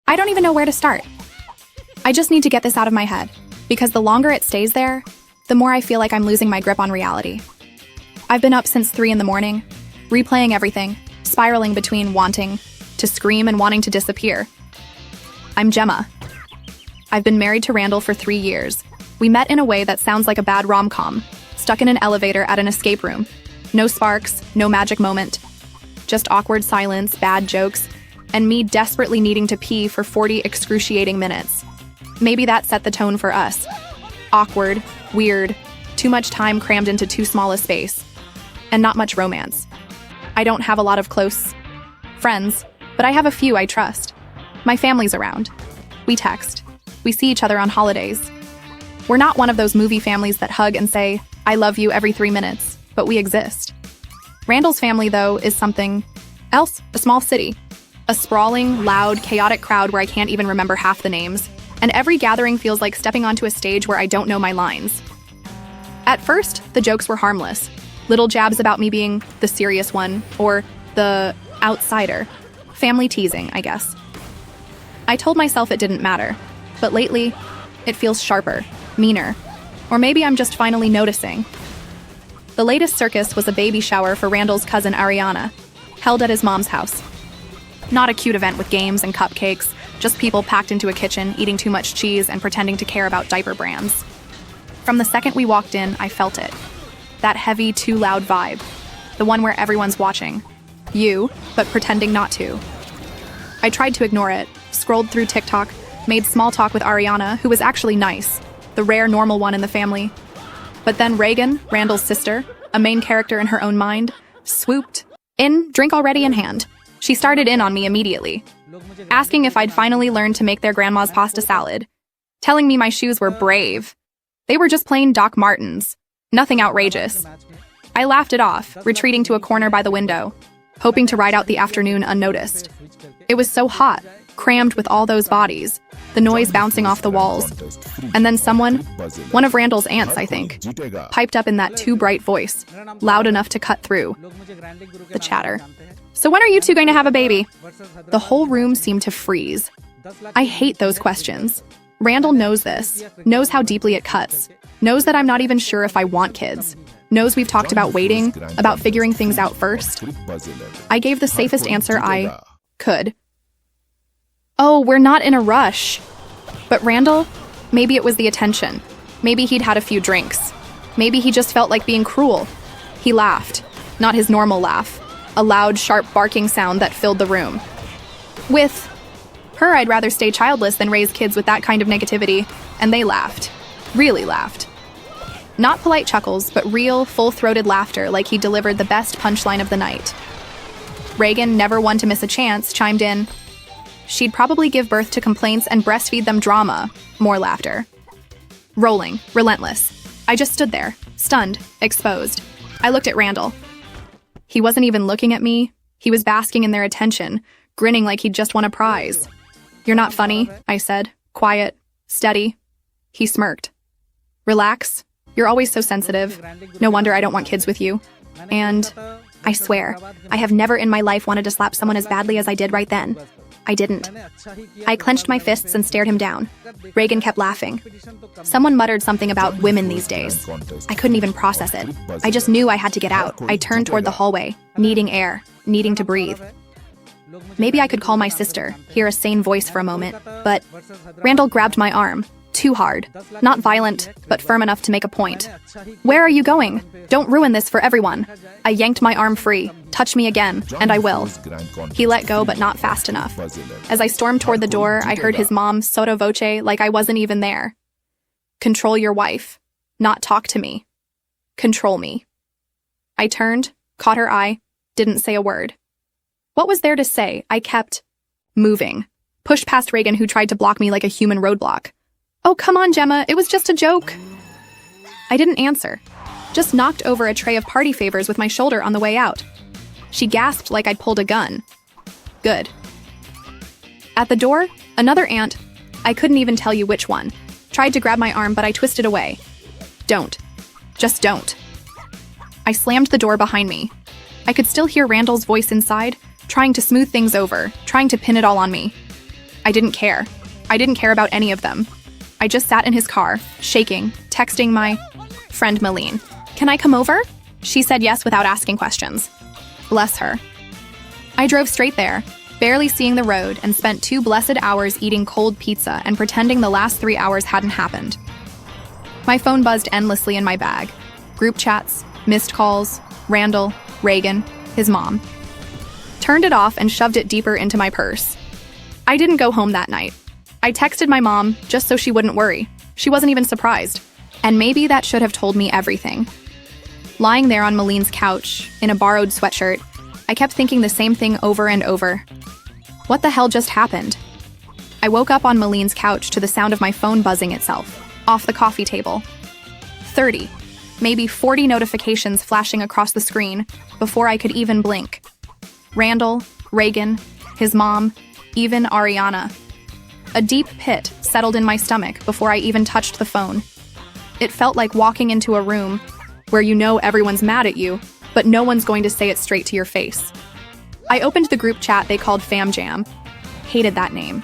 I don't even know where to start. I just need to get this out of my head, because the longer it stays there, the more I feel like I'm losing my grip on reality. I've been up since 3 in the morning, replaying everything, spiraling between wanting to scream and wanting to disappear. I'm Gemma. I've been married to Randall for 3 years. We met in a way that sounds like a bad rom-com, stuck in an elevator at an escape room. No sparks, no magic moment. Just awkward silence, bad jokes, and me desperately needing to pee for 40 excruciating minutes. Maybe that set the tone for us. Awkward, weird, too much time crammed into too small a space, and not much romance. I don't have a lot of close friends, but I have a few I trust. My family's around. We text. We see each other on holidays. We're not one of those movie families that hug and say, "I love you" every 3 minutes, but we exist. Randall's family, though, is something else, a small city. A sprawling, loud, chaotic crowd where I can't even remember half the names, and every gathering feels like stepping onto a stage where I don't know my lines. At first, the jokes were harmless. Little jabs about me being the serious one, or the outsider. Family teasing, I guess. I told myself it didn't matter, but lately, it feels sharper, meaner, or maybe I'm just finally noticing. The latest circus was a baby shower for Randall's cousin Ariana, held at his mom's house. Not a cute event with games and cupcakes, just people packed into a kitchen, eating too much cheese and pretending to care about diaper brands. From the second we walked in, I felt it. That heavy, too loud vibe. The one where everyone's watching. You, but pretending not to. I tried to ignore it, scrolled through TikTok, made small talk with Ariana, who was actually nice, the rare normal one in the family. But then Reagan, Randall's sister, a main character in her own mind, swooped in, drink already in hand. She started in on me immediately, asking if I'd finally learned to make their grandma's pasta salad, telling me my shoes were brave. They were just plain Doc Martens, nothing outrageous. I laughed it off, retreating to a corner by the window, hoping to ride out the afternoon unnoticed. It was so hot, crammed with all those bodies, the noise bouncing off the walls. And then someone, one of Randall's aunts, I think, piped up in that too bright voice, loud enough to cut through the chatter. "So when are you two going to have a baby?" The whole room seemed to freeze. I hate those questions. Randall knows this, knows how deeply it cuts, knows that I'm not even sure if I want kids, knows we've talked about waiting, about figuring things out first. I gave the safest answer I could. "Oh, we're not in a rush." But Randall, maybe it was the attention. Maybe he'd had a few drinks. Maybe he just felt like being cruel. He laughed, not his normal laugh, a loud, sharp barking sound that filled the room. With her, I'd rather stay childless than raise kids with that kind of negativity, and they laughed. Really laughed. Not polite chuckles, but real, full-throated laughter like he delivered the best punchline of the night. Reagan, never one to miss a chance, chimed in. She'd probably give birth to complaints and breastfeed them drama. More laughter. Rolling, relentless. I just stood there, stunned, exposed. I looked at Randall. He wasn't even looking at me. He was basking in their attention, grinning like he'd just won a prize. "You're not funny," I said, quiet, steady. He smirked. "Relax. You're always so sensitive. No wonder I don't want kids with you." And I swear, I have never in my life wanted to slap someone as badly as I did right then. I didn't. I clenched my fists and stared him down. Reagan kept laughing. Someone muttered something about women these days. I couldn't even process it. I just knew I had to get out. I turned toward the hallway, needing air, needing to breathe. Maybe I could call my sister, hear a sane voice for a moment, but Randall grabbed my arm. Too hard. Not violent, but firm enough to make a point. "Where are you going? Don't ruin this for everyone." I yanked my arm free. "Touch me again, and I will." He let go, but not fast enough. As I stormed toward the door, I heard his mom sotto voce like I wasn't even there. "Control your wife. Not talk to me. Control me." I turned, caught her eye, didn't say a word. What was there to say? I kept moving. Pushed past Reagan, who tried to block me like a human roadblock. "Oh, come on, Gemma, it was just a joke." I didn't answer, just knocked over a tray of party favors with my shoulder on the way out. She gasped like I'd pulled a gun. Good. At the door, another aunt, I couldn't even tell you which one, tried to grab my arm, but I twisted away. "Don't. Just don't." I slammed the door behind me. I could still hear Randall's voice inside, trying to smooth things over, trying to pin it all on me. I didn't care. I didn't care about any of them. I just sat in his car, shaking, texting my friend Malene. Can I come over? She said yes without asking questions. Bless her. I drove straight there, barely seeing the road, and spent 2 blessed hours eating cold pizza and pretending the last 3 hours hadn't happened. My phone buzzed endlessly in my bag. Group chats, missed calls, Randall, Reagan, his mom. Turned it off and shoved it deeper into my purse. I didn't go home that night. I texted my mom just so she wouldn't worry. She wasn't even surprised. And maybe that should have told me everything. Lying there on Malene's couch, in a borrowed sweatshirt, I kept thinking the same thing over and over. What the hell just happened? I woke up on Malene's couch to the sound of my phone buzzing itself, off the coffee table. 30, maybe 40 notifications flashing across the screen before I could even blink. Randall, Reagan, his mom, even Ariana. A deep pit settled in my stomach before I even touched the phone. It felt like walking into a room where you know everyone's mad at you, but no one's going to say it straight to your face. I opened the group chat they called Fam Jam. Hated that name.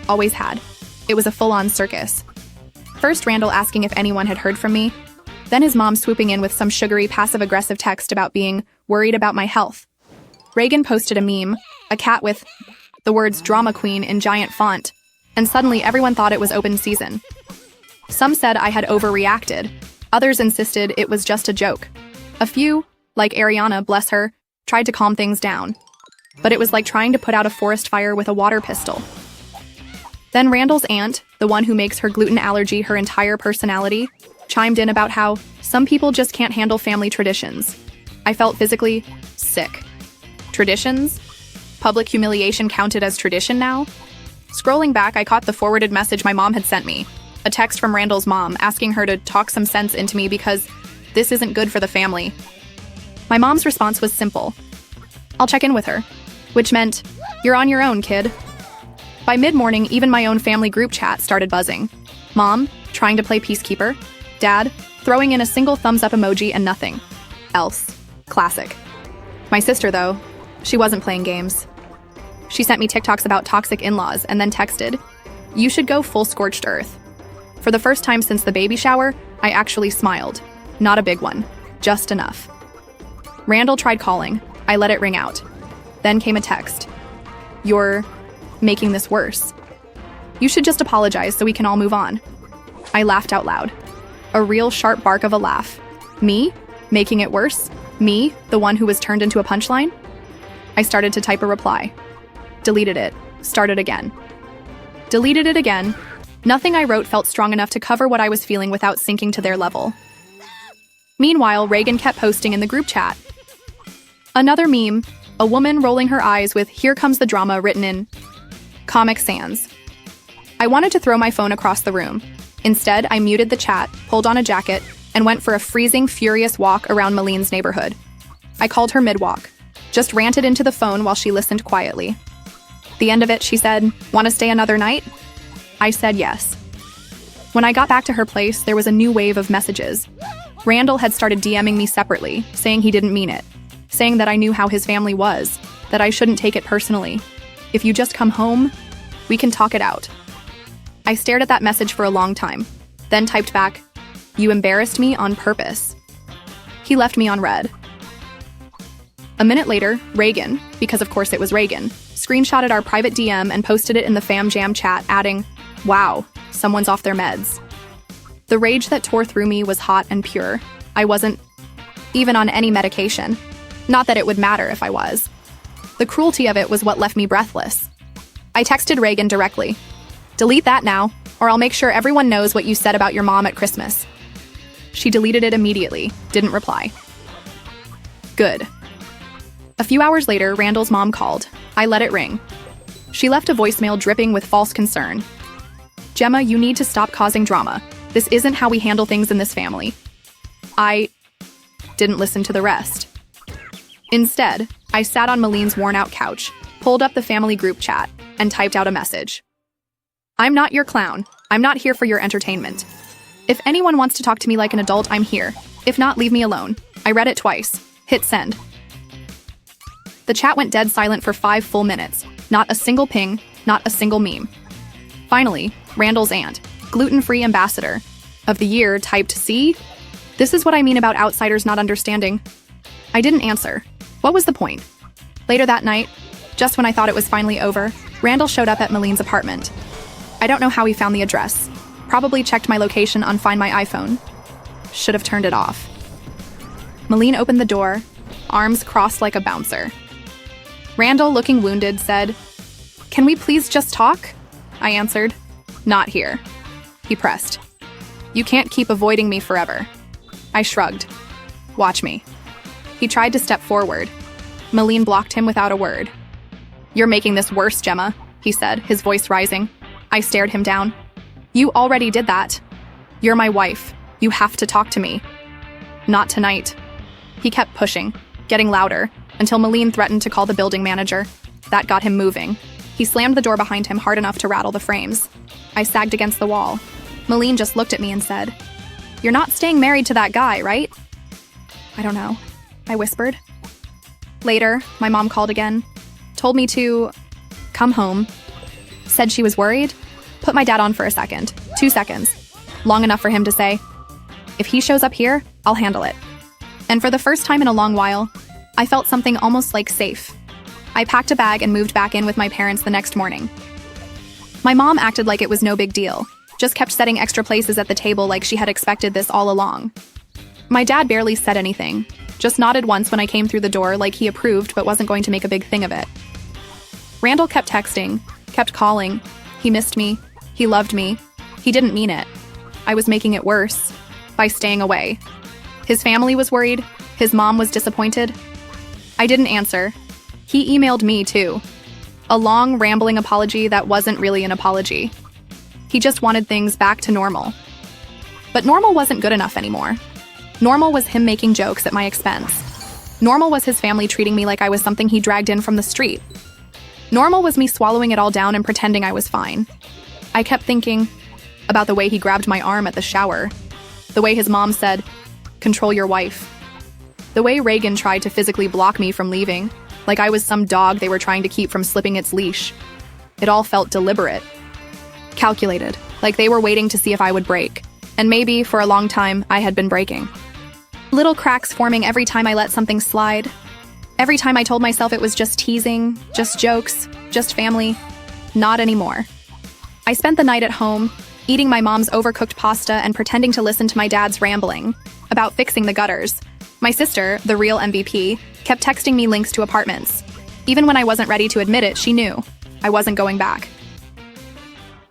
Always had. It was a full-on circus. First Randall asking if anyone had heard from me, then his mom swooping in with some sugary passive-aggressive text about being worried about my health. Reagan posted a meme, a cat with the words drama queen in giant font, and suddenly everyone thought it was open season. Some said I had overreacted. Others insisted it was just a joke. A few, like Ariana, bless her, tried to calm things down. But it was like trying to put out a forest fire with a water pistol. Then Randall's aunt, the one who makes her gluten allergy her entire personality, chimed in about how some people just can't handle family traditions. I felt physically sick. Traditions? Public humiliation counted as tradition now? Scrolling back, I caught the forwarded message my mom had sent me. A text from Randall's mom asking her to talk some sense into me because this isn't good for the family. My mom's response was simple. I'll check in with her. Which meant, you're on your own, kid. By mid-morning, even my own family group chat started buzzing. Mom, trying to play peacekeeper. Dad, throwing in a single thumbs-up emoji and nothing else. Classic. My sister, though, she wasn't playing games. She sent me TikToks about toxic in-laws and then texted, "You should go full scorched earth." For the first time since the baby shower, I actually smiled. Not a big one, just enough. Randall tried calling. I let it ring out. Then came a text. "You're making this worse. You should just apologize so we can all move on." I laughed out loud. A real sharp bark of a laugh. Me? Making it worse? Me, the one who was turned into a punchline? I started to type a reply. Deleted it. Started again. Deleted it again. Nothing I wrote felt strong enough to cover what I was feeling without sinking to their level. Meanwhile, Reagan kept posting in the group chat. Another meme, a woman rolling her eyes with "Here comes the drama" written in Comic Sans. I wanted to throw my phone across the room. Instead, I muted the chat, pulled on a jacket, and went for a freezing, furious walk around Malene's neighborhood. I called her mid-walk, just ranted into the phone while she listened quietly. The end of it, she said, "Want to stay another night?" I said yes. When I got back to her place, there was a new wave of messages. Randall had started DMing me separately, saying he didn't mean it, saying that I knew how his family was, that I shouldn't take it personally. If you just come home, we can talk it out. I stared at that message for a long time, then typed back, "You embarrassed me on purpose." He left me on read. A minute later, Reagan, because of course it was Reagan, screenshotted our private DM and posted it in the Fam Jam chat, adding, "Wow, someone's off their meds." The rage that tore through me was hot and pure. I wasn't even on any medication. Not that it would matter if I was. The cruelty of it was what left me breathless. I texted Reagan directly. "Delete that now, or I'll make sure everyone knows what you said about your mom at Christmas." She deleted it immediately, didn't reply. Good. A few hours later, Randall's mom called. I let it ring. She left a voicemail dripping with false concern. "Gemma, you need to stop causing drama. This isn't how we handle things in this family." I didn't listen to the rest. Instead, I sat on Malene's worn-out couch, pulled up the family group chat, and typed out a message. "I'm not your clown. I'm not here for your entertainment. If anyone wants to talk to me like an adult, I'm here. If not, leave me alone." I read it twice. Hit send. The chat went dead silent for 5 full minutes. Not a single ping, not a single meme. Finally, Randall's aunt, gluten-free ambassador of the year, typed, "See? This is what I mean about outsiders not understanding." I didn't answer. What was the point? Later that night, just when I thought it was finally over, Randall showed up at Maline's apartment. I don't know how he found the address. Probably checked my location on Find My iPhone. Should have turned it off. Maline opened the door, arms crossed like a bouncer. Randall, looking wounded, said, "Can we please just talk?" I answered, "Not here." He pressed, "You can't keep avoiding me forever." I shrugged. "Watch me." He tried to step forward. Maline blocked him without a word. "You're making this worse, Gemma," he said, his voice rising. I stared him down. "You already did that. You're my wife. You have to talk to me." "Not tonight." He kept pushing, getting louder, until Maline threatened to call the building manager. That got him moving. He slammed the door behind him hard enough to rattle the frames. I sagged against the wall. Maline just looked at me and said, "You're not staying married to that guy, right?" "I don't know," I whispered. Later, my mom called again, told me to come home, said she was worried, put my dad on for a second, 2 seconds, long enough for him to say, "If he shows up here, I'll handle it." And for the first time in a long while, I felt something almost like safe. I packed a bag and moved back in with my parents the next morning. My mom acted like it was no big deal, just kept setting extra places at the table like she had expected this all along. My dad barely said anything, just nodded once when I came through the door like he approved but wasn't going to make a big thing of it. Randall kept texting, kept calling. He missed me. He loved me. He didn't mean it. I was making it worse by staying away. His family was worried. His mom was disappointed. I didn't answer. He emailed me, too. A long, rambling apology that wasn't really an apology. He just wanted things back to normal. But normal wasn't good enough anymore. Normal was him making jokes at my expense. Normal was his family treating me like I was something he dragged in from the street. Normal was me swallowing it all down and pretending I was fine. I kept thinking about the way he grabbed my arm at the shower, the way his mom said, "Control your wife," the way Reagan tried to physically block me from leaving, like I was some dog they were trying to keep from slipping its leash. It all felt deliberate, calculated, like they were waiting to see if I would break. And maybe, for a long time, I had been breaking. Little cracks forming every time I let something slide. Every time I told myself it was just teasing, just jokes, just family. Not anymore. I spent the night at home, eating my mom's overcooked pasta and pretending to listen to my dad's rambling about fixing the gutters. My sister, the real MVP, kept texting me links to apartments. Even when I wasn't ready to admit it, she knew I wasn't going back.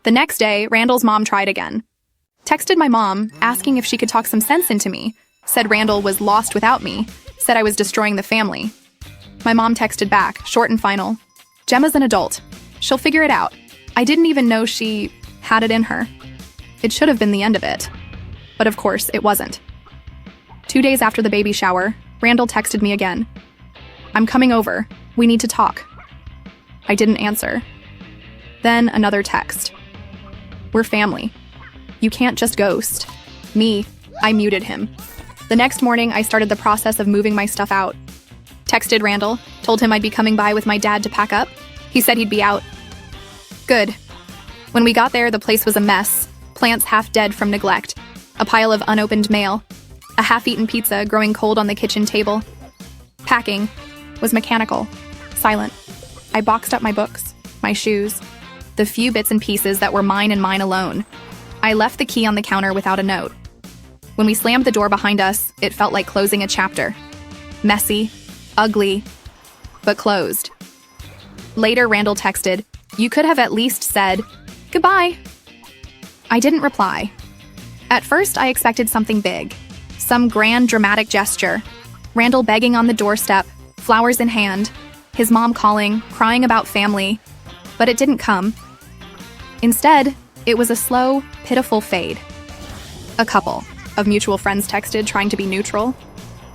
The next day, Randall's mom tried again. Texted my mom, asking if she could talk some sense into me. Said Randall was lost without me. Said I was destroying the family. My mom texted back, short and final. "Gemma's an adult. She'll figure it out." I didn't even know she had it in her. It should have been the end of it. But of course, it wasn't. 2 days after the baby shower, Randall texted me again. "I'm coming over. We need to talk." I didn't answer. Then another text. "We're family. You can't just ghost." Me, I muted him. The next morning, I started the process of moving my stuff out. Texted Randall, told him I'd be coming by with my dad to pack up. He said he'd be out. Good. When we got there, the place was a mess. Plants half dead from neglect. A pile of unopened mail. A half-eaten pizza growing cold on the kitchen table. Packing was mechanical, silent. I boxed up my books, my shoes, the few bits and pieces that were mine and mine alone. I left the key on the counter without a note. When we slammed the door behind us, it felt like closing a chapter. Messy, ugly, but closed. Later, Randall texted, "You could have at least said, goodbye." I didn't reply. At first, I expected something big. Some grand, dramatic gesture. Randall begging on the doorstep, flowers in hand, his mom calling, crying about family. But it didn't come. Instead, it was a slow, pitiful fade. A couple of mutual friends texted, trying to be neutral.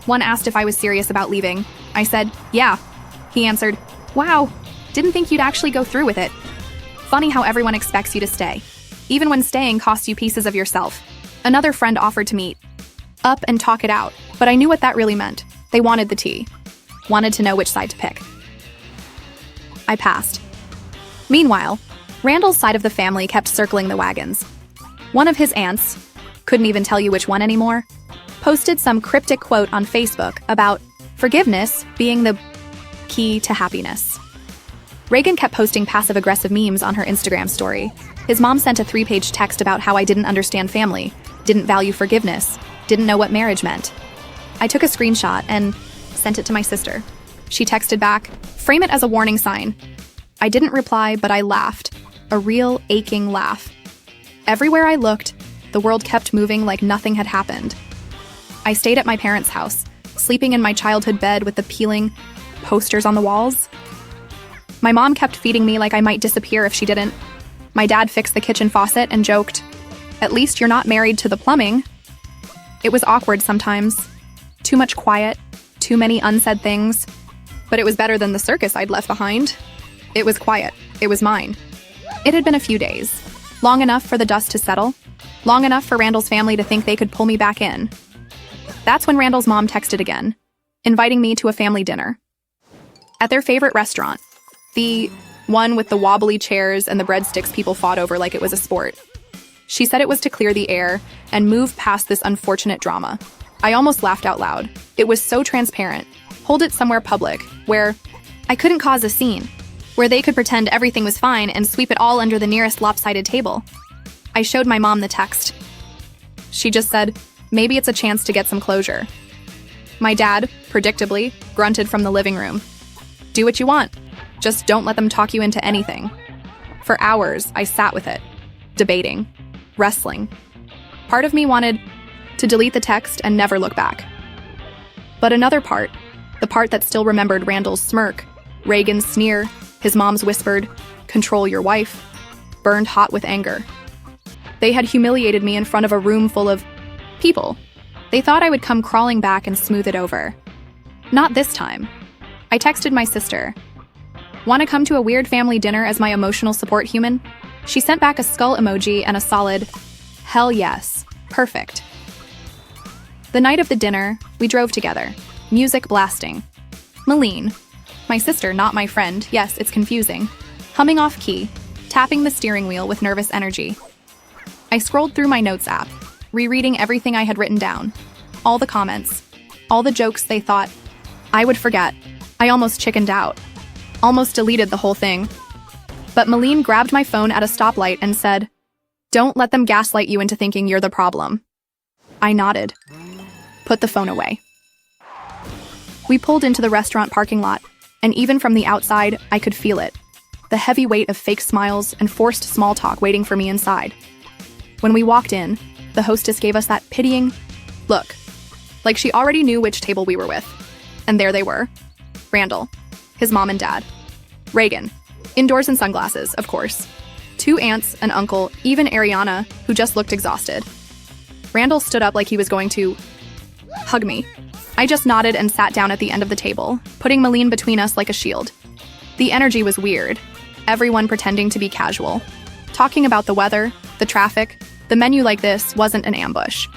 One asked if I was serious about leaving. I said, "Yeah." He answered, "Wow, didn't think you'd actually go through with it." Funny how everyone expects you to stay, even when staying costs you pieces of yourself. Another friend offered to meet up and talk it out, but I knew what that really meant. They wanted the tea, wanted to know which side to pick. I passed. Meanwhile, Randall's side of the family kept circling the wagons. One of his aunts, couldn't even tell you which one anymore, posted some cryptic quote on Facebook about forgiveness being the key to happiness. Reagan kept posting passive-aggressive memes on her Instagram story. His mom sent a 3-page text about how I didn't understand family, didn't value forgiveness, didn't know what marriage meant. I took a screenshot and sent it to my sister. She texted back, "Frame it as a warning sign." I didn't reply, but I laughed. A real aching laugh. Everywhere I looked, the world kept moving like nothing had happened. I stayed at my parents' house, sleeping in my childhood bed with the peeling posters on the walls. My mom kept feeding me like I might disappear if she didn't. My dad fixed the kitchen faucet and joked, "At least you're not married to the plumbing." It was awkward sometimes. Too much quiet, too many unsaid things. But it was better than the circus I'd left behind. It was quiet. It was mine. It had been a few days. Long enough for the dust to settle. Long enough for Randall's family to think they could pull me back in. That's when Randall's mom texted again, inviting me to a family dinner. At their favorite restaurant. The one with the wobbly chairs and the breadsticks people fought over like it was a sport. She said it was to clear the air and move past this unfortunate drama. I almost laughed out loud. It was so transparent. Hold it somewhere public, where I couldn't cause a scene, where they could pretend everything was fine and sweep it all under the nearest lopsided table. I showed my mom the text. She just said, "Maybe it's a chance to get some closure." My dad, predictably, grunted from the living room. "Do what you want. Just don't let them talk you into anything." For hours, I sat with it, debating, wrestling. Part of me wanted to delete the text and never look back. But another part, the part that still remembered Randall's smirk, Reagan's sneer, his mom's whispered, "Control your wife," burned hot with anger. They had humiliated me in front of a room full of people. They thought I would come crawling back and smooth it over. Not this time. I texted my sister. "Want to come to a weird family dinner as my emotional support human?" She sent back a skull emoji and a solid, "Hell yes. Perfect." The night of the dinner, we drove together, music blasting. Malene, my sister, not my friend, yes, it's confusing, humming off key, tapping the steering wheel with nervous energy. I scrolled through my notes app, rereading everything I had written down. All the comments, all the jokes they thought I would forget. I almost chickened out, almost deleted the whole thing. But Malene grabbed my phone at a stoplight and said, "Don't let them gaslight you into thinking you're the problem." I nodded. Put the phone away. We pulled into the restaurant parking lot, and even from the outside, I could feel it. The heavy weight of fake smiles and forced small talk waiting for me inside. When we walked in, the hostess gave us that pitying look, like she already knew which table we were with. And there they were. Randall, his mom and dad. Reagan, indoors in sunglasses, of course. 2 aunts, an uncle, even Ariana, who just looked exhausted. Randall stood up like he was going to hug me. I just nodded and sat down at the end of the table, putting Malene between us like a shield. The energy was weird. Everyone pretending to be casual. Talking about the weather, the traffic. The menu like this wasn't an ambush.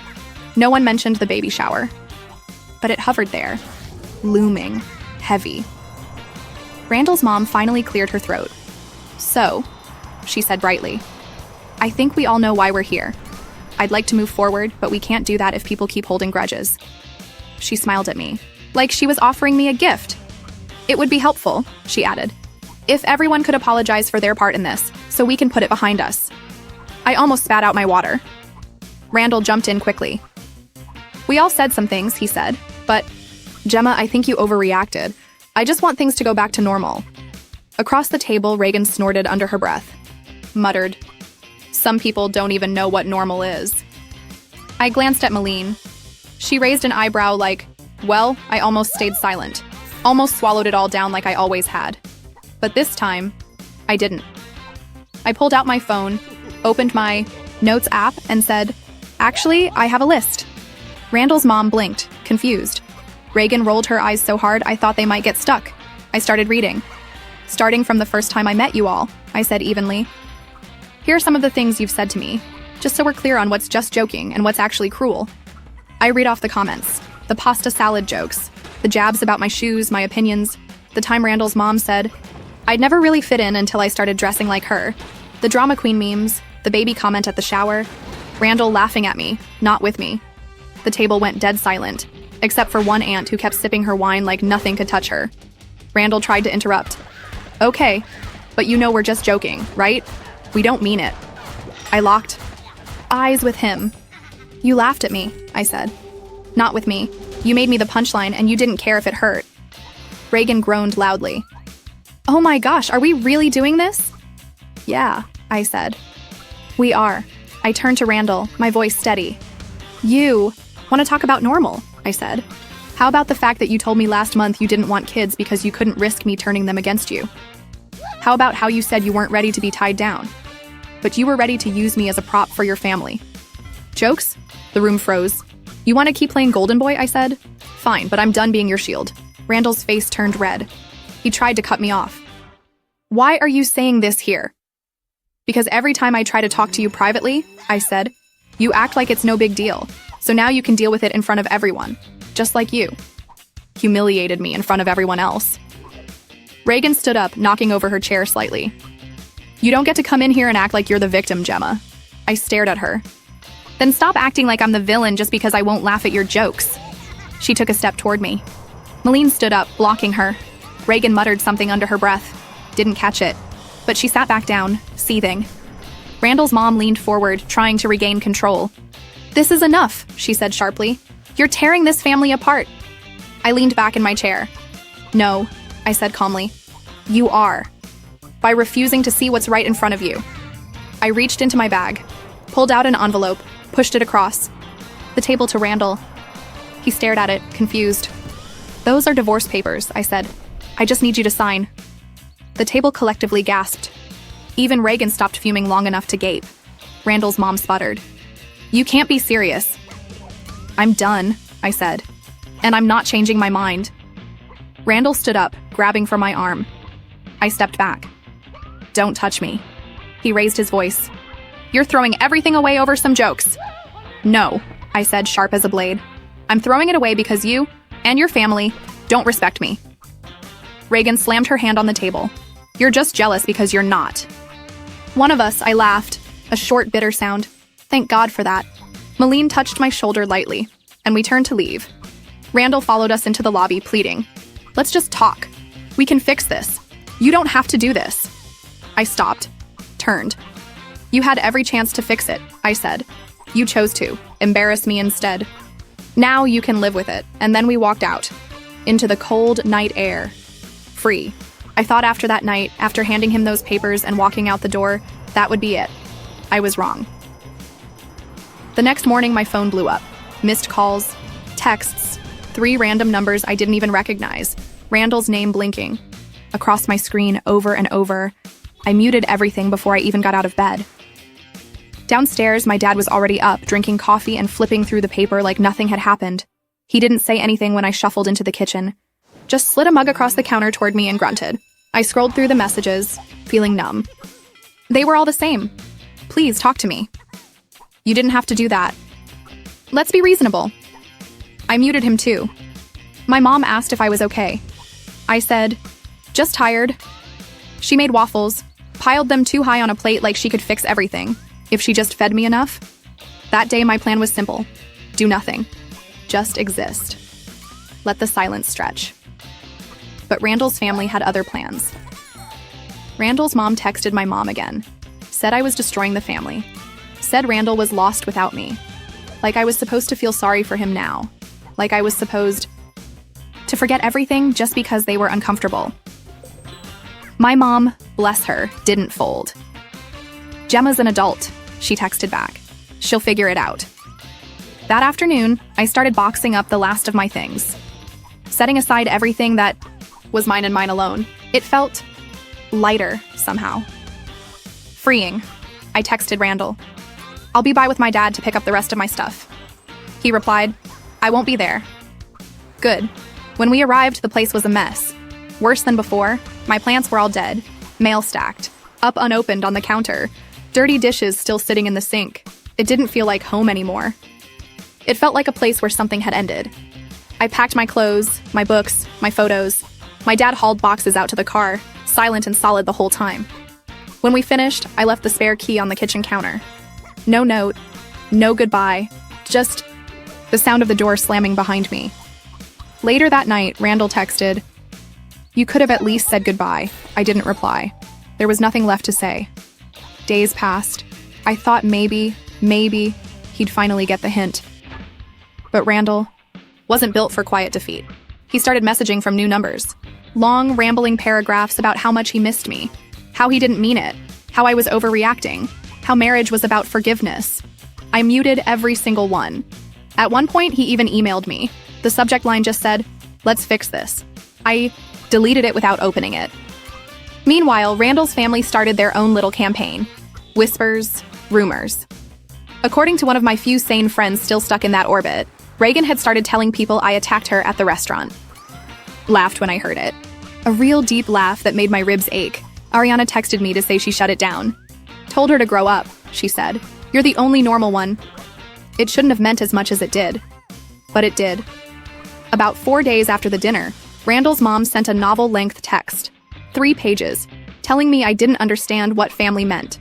No one mentioned the baby shower. But it hovered there, looming, heavy. Randall's mom finally cleared her throat. "So," she said brightly, "I think we all know why we're here. I'd like to move forward, but we can't do that if people keep holding grudges." She smiled at me, like she was offering me a gift. "It would be helpful," she added, "if everyone could apologize for their part in this, so we can put it behind us." I almost spat out my water. Randall jumped in quickly. "We all said some things," he said, "but Gemma, I think you overreacted. I just want things to go back to normal." Across the table, Reagan snorted under her breath, muttered, "Some people don't even know what normal is." I glanced at Malene. She raised an eyebrow like, well, I almost stayed silent, almost swallowed it all down like I always had. But this time, I didn't. I pulled out my phone, opened my notes app, and said, "Actually, I have a list." Randall's mom blinked, confused. Reagan rolled her eyes so hard I thought they might get stuck. I started reading. "Starting from the first time I met you all," I said evenly. "Here are some of the things you've said to me, just so we're clear on what's just joking and what's actually cruel." I read off the comments, the pasta salad jokes, the jabs about my shoes, my opinions, the time Randall's mom said, "I'd never really fit in until I started dressing like her." The drama queen memes, the baby comment at the shower, Randall laughing at me, not with me. The table went dead silent, except for one aunt who kept sipping her wine like nothing could touch her. Randall tried to interrupt. Okay, but you know we're just joking, right? We don't mean it. I locked eyes with him. You laughed at me, I said. Not with me. You made me the punchline and you didn't care if it hurt. Reagan groaned loudly. Oh my gosh, are we really doing this? Yeah, I said. We are. I turned to Randall, my voice steady. You want to talk about normal, I said. How about the fact that you told me last month you didn't want kids because you couldn't risk me turning them against you? How about how you said you weren't ready to be tied down, but you were ready to use me as a prop for your family? Jokes? The room froze. You want to keep playing Golden Boy, I said. Fine, but I'm done being your shield. Randall's face turned red. He tried to cut me off. Why are you saying this here? Because every time I try to talk to you privately, I said, you act like it's no big deal, so now you can deal with it in front of everyone, just like you. Humiliated me in front of everyone else. Reagan stood up, knocking over her chair slightly. You don't get to come in here and act like you're the victim, Gemma. I stared at her. Then stop acting like I'm the villain just because I won't laugh at your jokes. She took a step toward me. Malene stood up, blocking her. Reagan muttered something under her breath. Didn't catch it, but she sat back down, seething. Randall's mom leaned forward, trying to regain control. This is enough, she said sharply. You're tearing this family apart. I leaned back in my chair. No, I said calmly. You are. By refusing to see what's right in front of you. I reached into my bag, pulled out an envelope, pushed it across the table to Randall. He stared at it, confused. Those are divorce papers, I said. I just need you to sign. The table collectively gasped. Even Reagan stopped fuming long enough to gape. Randall's mom sputtered. You can't be serious. I'm done, I said. And I'm not changing my mind. Randall stood up, grabbing for my arm. I stepped back. Don't touch me. He raised his voice. You're throwing everything away over some jokes. No, I said, sharp as a blade. I'm throwing it away because you and your family don't respect me. Reagan slammed her hand on the table. You're just jealous because you're not. One of us, I laughed, a short, bitter sound. Thank God for that. Malene touched my shoulder lightly, and we turned to leave. Randall followed us into the lobby, pleading. Let's just talk. We can fix this. You don't have to do this. I stopped, turned. You had every chance to fix it, I said. You chose to, embarrass me instead. Now you can live with it, and then we walked out, into the cold night air. Free. I thought after that night, after handing him those papers and walking out the door, that would be it. I was wrong. The next morning, my phone blew up. Missed calls, texts, 3 random numbers I didn't even recognize, Randall's name blinking. Across my screen, over and over. I muted everything before I even got out of bed. Downstairs, my dad was already up, drinking coffee and flipping through the paper like nothing had happened. He didn't say anything when I shuffled into the kitchen. Just slid a mug across the counter toward me and grunted. I scrolled through the messages, feeling numb. They were all the same. Please talk to me. You didn't have to do that. Let's be reasonable. I muted him too. My mom asked if I was okay. I said, just tired. She made waffles, piled them too high on a plate like she could fix everything, if she just fed me enough. That day my plan was simple. Do nothing. Just exist. Let the silence stretch. But Randall's family had other plans. Randall's mom texted my mom again. Said I was destroying the family. Said Randall was lost without me. Like I was supposed to feel sorry for him now. Like I was supposed to forget everything just because they were uncomfortable. My mom, bless her, didn't fold. Gemma's an adult, she texted back. She'll figure it out. That afternoon, I started boxing up the last of my things. Setting aside everything that was mine and mine alone. It felt lighter somehow. Freeing. I texted Randall. I'll be by with my dad to pick up the rest of my stuff. He replied, I won't be there. Good. When we arrived, the place was a mess. Worse than before, my plants were all dead, mail stacked, up unopened on the counter, dirty dishes still sitting in the sink. It didn't feel like home anymore. It felt like a place where something had ended. I packed my clothes, my books, my photos. My dad hauled boxes out to the car, silent and solid the whole time. When we finished, I left the spare key on the kitchen counter. No note, no goodbye, just the sound of the door slamming behind me. Later that night, Randall texted, "You could have at least said goodbye." I didn't reply. There was nothing left to say. Days passed. I thought maybe he'd finally get the hint. But Randall wasn't built for quiet defeat. He started messaging from new numbers. Long, rambling paragraphs about how much he missed me, how he didn't mean it, how I was overreacting, how marriage was about forgiveness. I muted every single one. At one point, he even emailed me. The subject line just said, "Let's fix this." I deleted it without opening it. Meanwhile, Randall's family started their own little campaign. Whispers, rumors. According to one of my few sane friends still stuck in that orbit, Reagan had started telling people I attacked her at the restaurant. Laughed when I heard it. A real deep laugh that made my ribs ache. Ariana texted me to say she shut it down. "Told her to grow up," she said. "You're the only normal one." It shouldn't have meant as much as it did. But it did. About 4 days after the dinner, Randall's mom sent a novel-length text, 3 pages, telling me I didn't understand what family meant.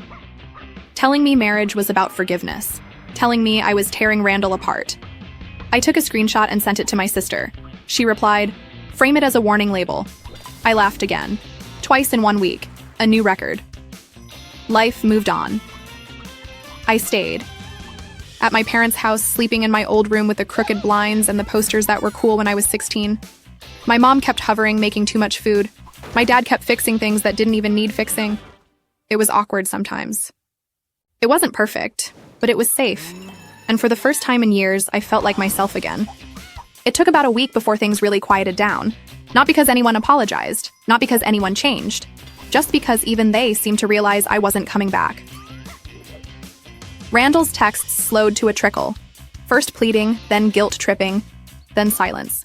Telling me marriage was about forgiveness. Telling me I was tearing Randall apart. I took a screenshot and sent it to my sister. She replied, "Frame it as a warning label." I laughed again. Twice in 1 week. A new record. Life moved on. I stayed. At my parents' house, sleeping in my old room with the crooked blinds and the posters that were cool when I was 16. My mom kept hovering, making too much food. My dad kept fixing things that didn't even need fixing. It was awkward sometimes. It wasn't perfect, but it was safe. And for the first time in years, I felt like myself again. It took about a week before things really quieted down. Not because anyone apologized, not because anyone changed, just because even they seemed to realize I wasn't coming back. Randall's texts slowed to a trickle. First pleading, then guilt-tripping, then silence.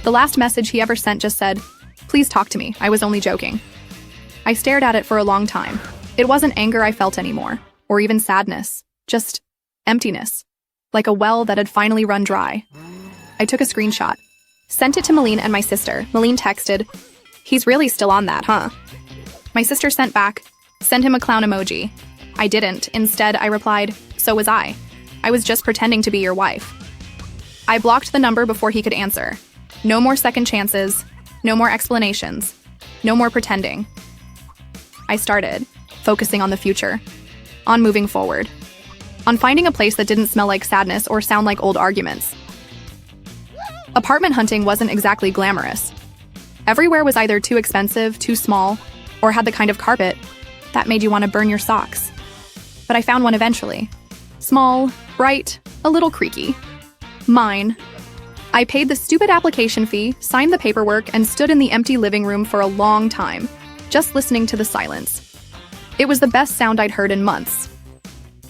The last message he ever sent just said, "Please talk to me, I was only joking." I stared at it for a long time. It wasn't anger I felt anymore, or even sadness, just emptiness, like a well that had finally run dry. I took a screenshot, sent it to Malene and my sister. Malene texted, "He's really still on that, huh?" My sister sent back, "Send him a clown emoji." I didn't. Instead, I replied, "So was I. I was just pretending to be your wife." I blocked the number before he could answer. No more second chances, no more explanations, no more pretending. I started focusing on the future, on moving forward, on finding a place that didn't smell like sadness or sound like old arguments. Apartment hunting wasn't exactly glamorous. Everywhere was either too expensive, too small, or had the kind of carpet that made you want to burn your socks. But I found one eventually. Small, bright, a little creaky. Mine. I paid the stupid application fee, signed the paperwork, and stood in the empty living room for a long time, just listening to the silence. It was the best sound I'd heard in months.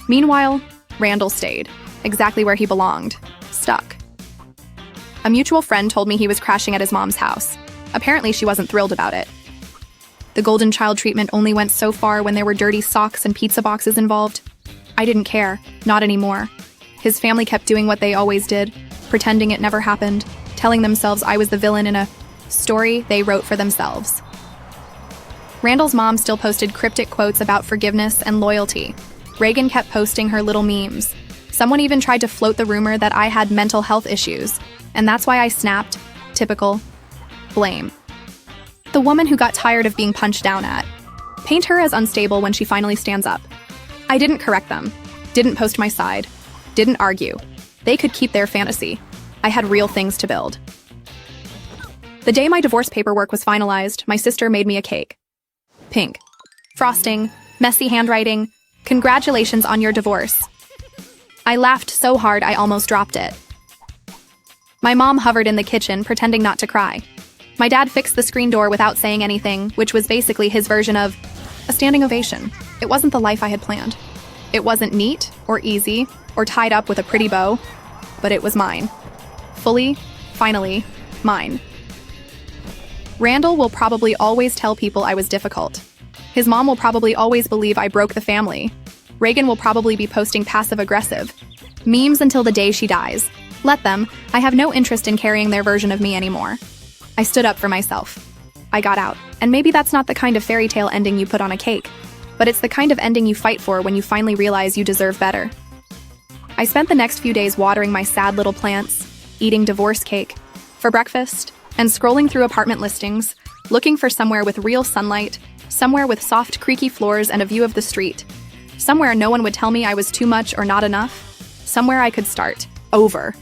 Meanwhile, Randall stayed, exactly where he belonged, stuck. A mutual friend told me he was crashing at his mom's house. Apparently, she wasn't thrilled about it. The golden child treatment only went so far when there were dirty socks and pizza boxes involved. I didn't care, not anymore. His family kept doing what they always did, pretending it never happened, telling themselves I was the villain in a story they wrote for themselves. Randall's mom still posted cryptic quotes about forgiveness and loyalty. Reagan kept posting her little memes. Someone even tried to float the rumor that I had mental health issues, and that's why I snapped. Typical. Blame. The woman who got tired of being punched down at. Paint her as unstable when she finally stands up. I didn't correct them. Didn't post my side. Didn't argue. They could keep their fantasy. I had real things to build. The day my divorce paperwork was finalized, my sister made me a cake. Pink. Frosting. Messy handwriting. "Congratulations on your divorce." I laughed so hard I almost dropped it. My mom hovered in the kitchen, pretending not to cry. My dad fixed the screen door without saying anything, which was basically his version of a standing ovation. It wasn't the life I had planned. It wasn't neat, or easy, or tied up with a pretty bow, but it was mine. Fully, finally, mine. Randall will probably always tell people I was difficult. His mom will probably always believe I broke the family. Reagan will probably be posting passive-aggressive memes until the day she dies. Let them. I have no interest in carrying their version of me anymore. I stood up for myself. I got out. And maybe that's not the kind of fairy tale ending you put on a cake. but it's the kind of ending you fight for when you finally realize you deserve better. I spent the next few days watering my sad little plants, eating divorce cake for breakfast, and scrolling through apartment listings, looking for somewhere with real sunlight, somewhere with soft, creaky floors and a view of the street, somewhere no one would tell me I was too much or not enough, somewhere I could start over.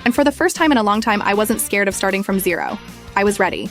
And for the first time in a long time, I wasn't scared of starting from zero. I was ready.